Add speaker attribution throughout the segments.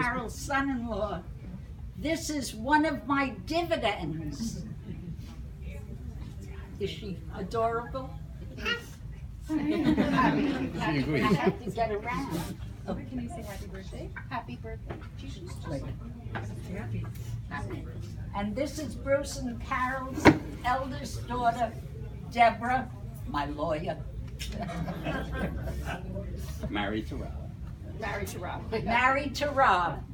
Speaker 1: Carol's son-in-law. This is one of my dividends. Is she adorable?
Speaker 2: She agrees.
Speaker 1: I have to get around.
Speaker 3: Can you say happy birthday? Happy birthday.
Speaker 1: And this is Bruce and Carol's eldest daughter, Deborah, my lawyer.
Speaker 2: Married to Rob.
Speaker 3: Married to Rob.
Speaker 1: Married to Rob.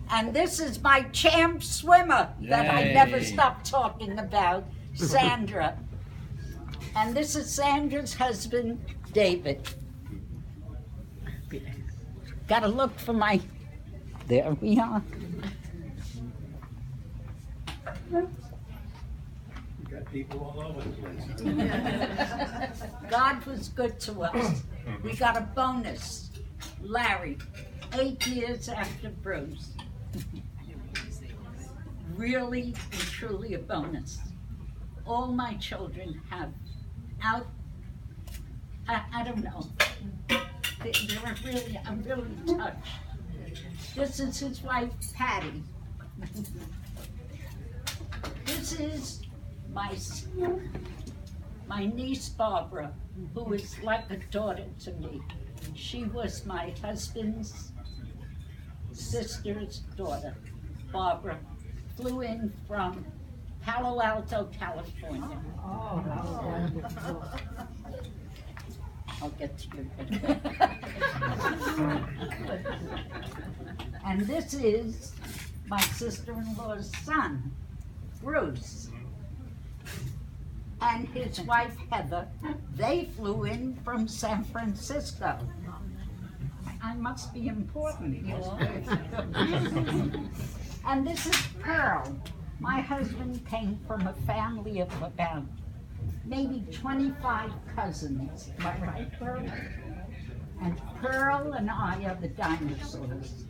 Speaker 1: And this is my champ swimmer that I
Speaker 2: Yay.
Speaker 1: never stop talking about, Sandra. And this is Sandra's husband, David. Gotta look for my, there we are.
Speaker 4: Got people all over the place.
Speaker 1: God was good to us. We got a bonus. Larry, 8 years after Bruce. Really and truly a bonus. All my children have I don't know. They're really, I'm really touched. This is his wife, Patty. This is my niece, Barbara, who is like a daughter to me. She was my husband's sister's daughter. Barbara flew in from Palo Alto, California. Oh, how wonderful. I'll get to you. And this is my sister-in-law's son, Bruce, and his wife, Heather. They flew in from San Francisco. I must be important, you know. And this is Pearl. My husband came from a family of about maybe 25 cousins. Am I right, Pearl? And Pearl and I are the dinosaurs.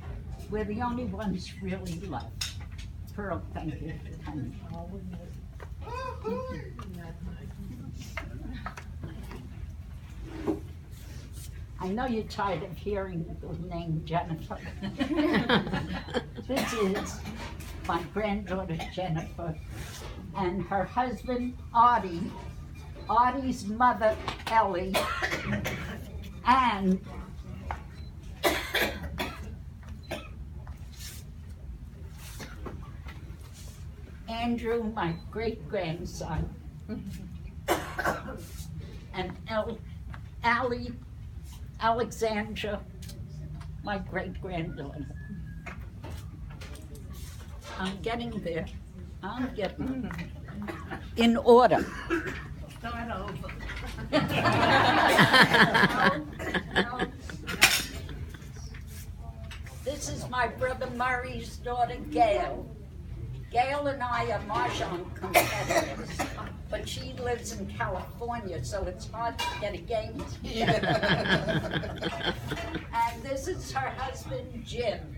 Speaker 1: We're the only ones really left. Pearl, thank you for coming. I know you're tired of hearing the name Jennifer. This is my granddaughter Jennifer and her husband Artie, Artie's mother Ellie, and Andrew, my great-grandson, and Allie, Alexandra, my great-granddaughter. I'm getting there. I'm getting in order.
Speaker 3: Start over.
Speaker 1: No. This is my brother Murray's daughter, Gail. Gail and I are mahjong competitors, but she lives in California, so it's hard to get a game together. And this is her husband, Jim.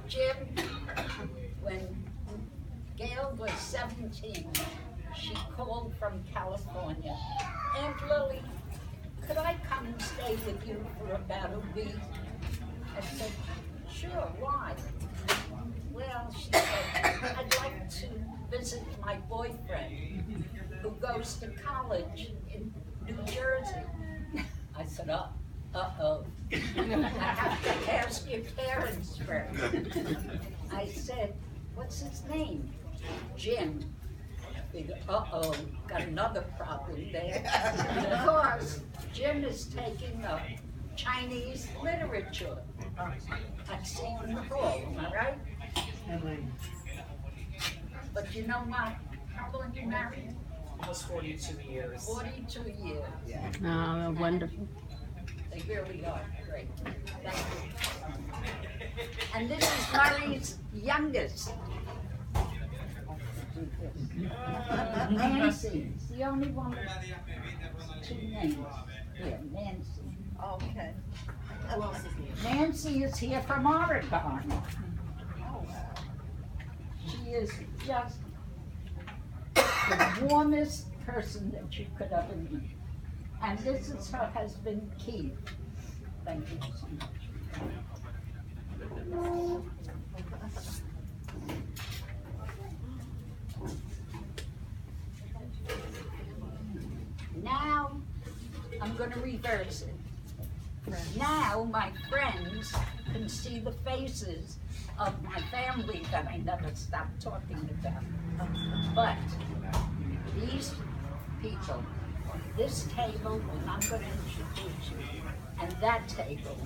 Speaker 1: Jim, when Gail was 17, she called from California. Aunt Lily, could I come and stay with you for about a week? I said, sure, why? Well, she said, I'd like to visit my boyfriend who goes to college in New Jersey. I said, uh-oh. I have to ask your parents first. I said, what's his name? Jim. Uh-oh, got another problem there. Of course, Jim is taking up Chinese literature at Seton Hall, am I right? But you know what? How long you married?
Speaker 5: Almost 42 years.
Speaker 1: 42 years.
Speaker 5: Yeah.
Speaker 6: Oh, wonderful.
Speaker 1: They really are great. Thank you. And this is Murray's youngest. Nancy. It's the only one with 2 names. Here, Nancy.
Speaker 3: Okay.
Speaker 5: Who else is here?
Speaker 1: Nancy is here from Oregon. She is just the warmest person that you could ever meet. And this is her husband, Keith. Thank you so much. gonna reverse it. Now my friends can see the faces of my family that I never stopped talking about. But these people, this table, and I'm gonna introduce you, and that table,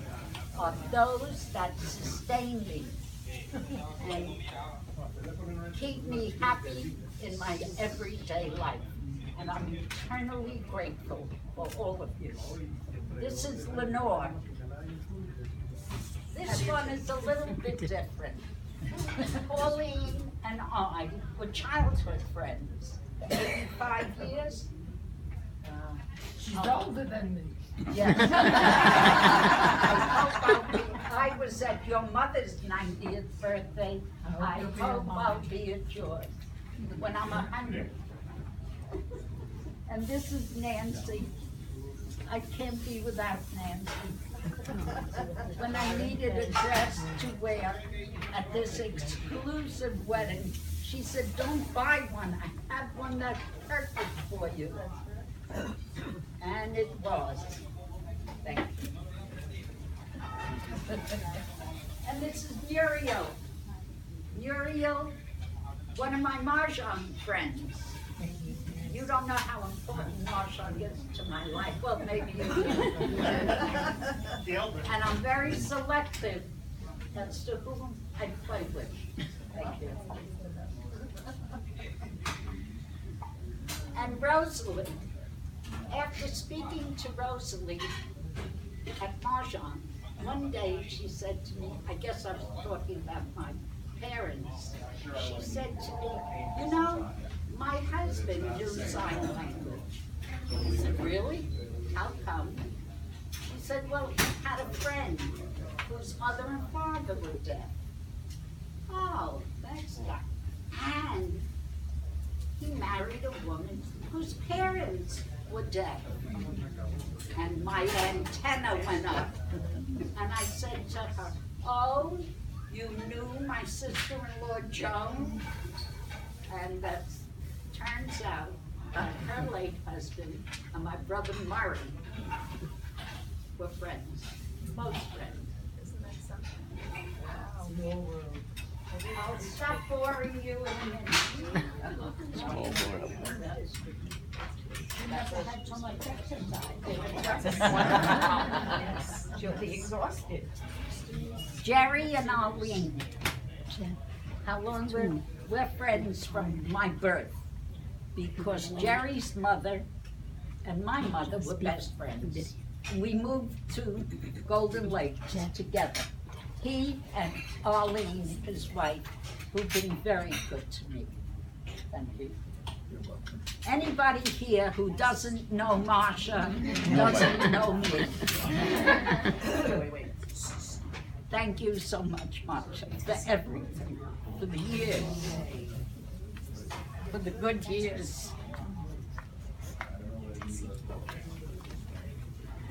Speaker 1: are those that sustain me and keep me happy in my everyday life. And I'm eternally grateful for all of you. This is Lenore. This one is a little bit different. Pauline and I were childhood friends. Maybe 5 years.
Speaker 3: She's older than me.
Speaker 1: Yes. I was at your mother's 90th birthday. I hope I'll be at yours when I'm 100. And this is Nancy. I can't be without Nancy. When I needed a dress to wear at this exclusive wedding, she said, don't buy one. I have one that's perfect for you. And it was. Thank you. And this is Muriel. Muriel, one of my Mahjong friends. You don't know how important Mahjong is to my life. Well, maybe you do. And I'm very selective as to whom I play with. Thank you. And Rosalie, after speaking to Rosalie at Mahjong, one day she said to me, I guess I was talking about my parents, she said to me, you know, my husband knew sign language. I said, really? How come? She said, well, he had a friend whose mother and father were deaf. Oh, that's not. And he married a woman whose parents were deaf. And my antenna went up. And I said to her, oh, you knew my sister-in-law Joan? And that turns out that her late husband and my brother Murray were friends, most friends.
Speaker 3: Isn't that something? Wow.
Speaker 1: I'll stop boring you in a minute.
Speaker 2: Small world.
Speaker 3: She'll be exhausted.
Speaker 1: Jerry and Arlene. How long we're friends from my birth, because Jerry's mother and my mother were best friends. We moved to Golden Lake together. He and Arlene, his wife, who've been very good to me. Thank you. Anybody here who doesn't know Marsha doesn't know me.
Speaker 3: Wait.
Speaker 1: Thank you so much, Marsha, for everything, for the years, for the good years.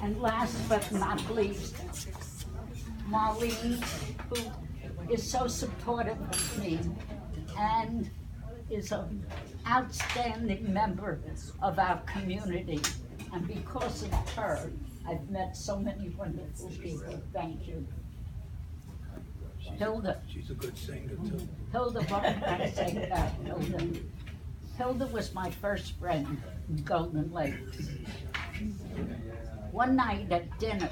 Speaker 1: And last but not least, Marlene, who is so supportive of me and is an outstanding member of our community. And because of her, I've met so many wonderful people. Thank you. Hilda.
Speaker 4: She's a good singer too.
Speaker 1: Hilda, what did I say about Hilda? Hilda was my first friend in Golden Lake. One night at dinner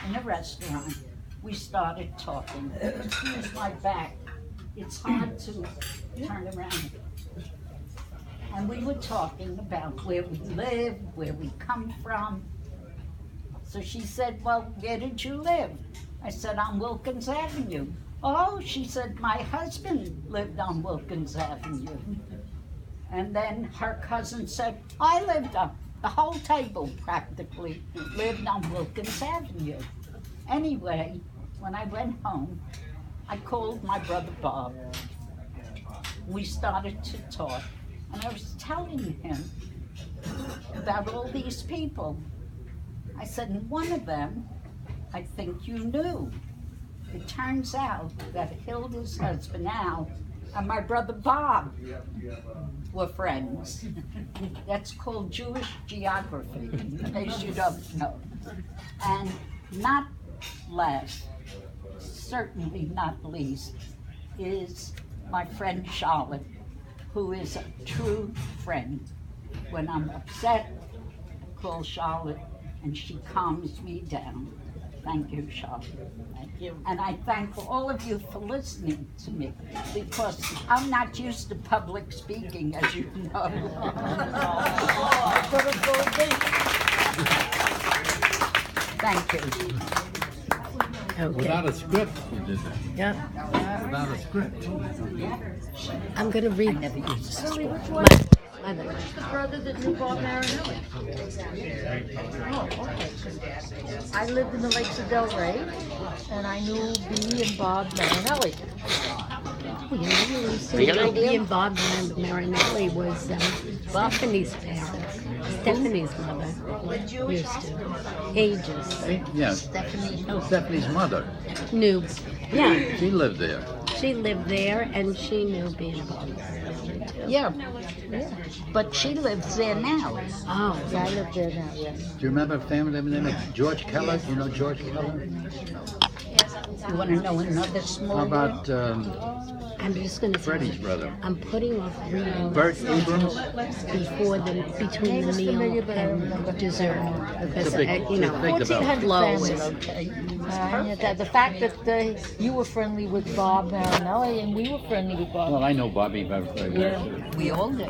Speaker 1: in a restaurant, we started talking. Excuse my back. It's hard to turn around. And we were talking about where we live, where we come from. So she said, well, where did you live? I said, on Wilkins Avenue. Oh, she said, my husband lived on Wilkins Avenue. And then her cousin said, I lived on, the whole table practically lived on Wilkins Avenue. Anyway, when I went home, I called my brother Bob. We started to talk, and I was telling him about all these people. I said, and one of them, I think you knew. It turns out that Hilda's husband, Al, and my brother Bob were friends. That's called Jewish geography, in case you don't know. And not last, certainly not least, is my friend Charlotte, who is a true friend. When I'm upset, I call Charlotte and she calms me down. Thank you, Charlotte. Thank you. And I thank all of you for listening to me, because I'm not used to public speaking, as you know. Thank you.
Speaker 4: Without a script, you did that.
Speaker 6: Yeah,
Speaker 4: Without a script.
Speaker 6: I'm gonna
Speaker 1: I
Speaker 6: read
Speaker 1: never used to
Speaker 7: Shirley,
Speaker 1: speak.
Speaker 7: which one?
Speaker 6: my book.
Speaker 7: The brother that knew Bob Marinelli. Oh, okay. 'Cause I lived in the Lakes of Delray, and I knew B and Bob Marinelli.
Speaker 6: Oh, you know, Ruby and Bob Marinelli was Stephanie's parents. Stephanie's mother used to. Ages.
Speaker 4: Yeah,
Speaker 1: Stephanie,
Speaker 4: Stephanie's mother,
Speaker 6: Knew. Yeah,
Speaker 4: she lived there.
Speaker 6: she lived there and she knew B and Bob Marinelli too.
Speaker 1: yeah, but she lives there now.
Speaker 6: Oh,
Speaker 7: Yeah, I lived there now, yes.
Speaker 4: Do you remember a family name of George Keller? You know George Keller?
Speaker 1: You want to know another small
Speaker 4: How
Speaker 1: one?
Speaker 4: about
Speaker 6: I'm just gonna say,
Speaker 4: Freddie's brother?
Speaker 6: I'm putting off reading
Speaker 4: Bert Abrams?
Speaker 6: between the meal and dessert because
Speaker 4: It's a big-
Speaker 6: you know,
Speaker 4: it's a big
Speaker 7: 1,400
Speaker 6: flow
Speaker 7: families.
Speaker 6: is
Speaker 7: Okay. The fact that you were friendly with Bob Marinelli and we were friendly with Bob.
Speaker 4: Well, I know Bobby very well.
Speaker 1: We all did.